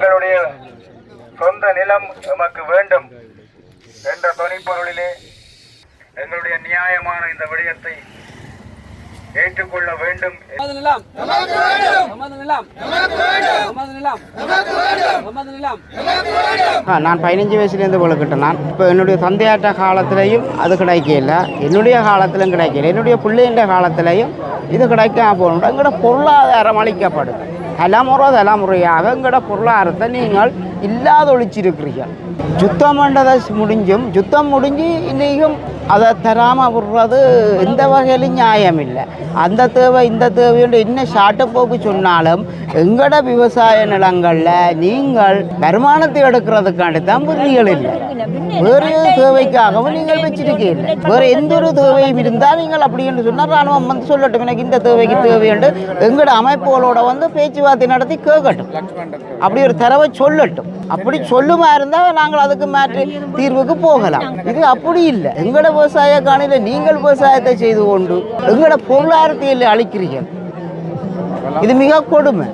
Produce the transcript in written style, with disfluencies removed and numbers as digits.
எங்களுடைய சொந்த நிலம் எமக்கு வேண்டும் என்ற துணிப்பொருளிலே எங்களுடைய நியாயமான இந்த விடயத்தை ஏற்றுக்கொள்ள வேண்டும். நான் 15 வயசுலேருந்து வளர்க்கிட்டேன். நான் இப்போ என்னுடைய தந்தையாற்ற காலத்திலையும் அது கிடைக்கல, என்னுடைய காலத்திலும் கிடைக்கல, என்னுடைய பிள்ளைன்ற காலத்திலையும் இது கிடைக்காம போகணும். எங்களோட பொருளாதாரம் அளிக்கப்படும். தலைமுறையாக எங்களோட பொருளாதாரத்தை நீங்கள் இல்லாத ஒழிச்சிருக்கிறீர்கள். யுத்தம் பண்ணதை யுத்தம் முடிஞ்சு இன்றைக்கும் அதை தராமல் விடுறது எந்த வகையிலும் நியாயம் இல்லை. அந்த தேவை இந்த தேவையோட இன்னும் ஷார்ட்டு போக்கு சொன்னாலும் எங்களோட விவசாய நிலங்களில் நீங்கள் வருமானத்தை எடுக்கிறதுக்காண்டி தான் புரிதல் இல்லை. வேறு தேவைக்காகவும் நீங்கள் வச்சிருக்கீங்க. வேறு எந்த ஒரு தேவையும் இருந்தால் நீங்கள் அப்படி என்று சொன்னால் ராணுவம் வந்து சொல்லட்டும், எனக்கு இந்த தேவைக்கு தேவையுண்டு எங்களோட அமைப்புகளோட வந்து பேச்சுவார்த்தை நடத்தி கேட்கட்டும், அப்படி ஒரு தரவை சொல்லட்டும். அப்படி சொல்லுமா இருந்தால் நாங்கள் அதுக்கு மாற்றி தீர்வுக்கு போகலாம். இது அப்படி இல்லை. எங்களோட விவசாய காணியில் நீங்கள் விவசாயத்தை செய்து கொண்டு எங்களோட பொருளாதாரத்தை அளிக்கிறீர்கள். இது மிக கொடுமை.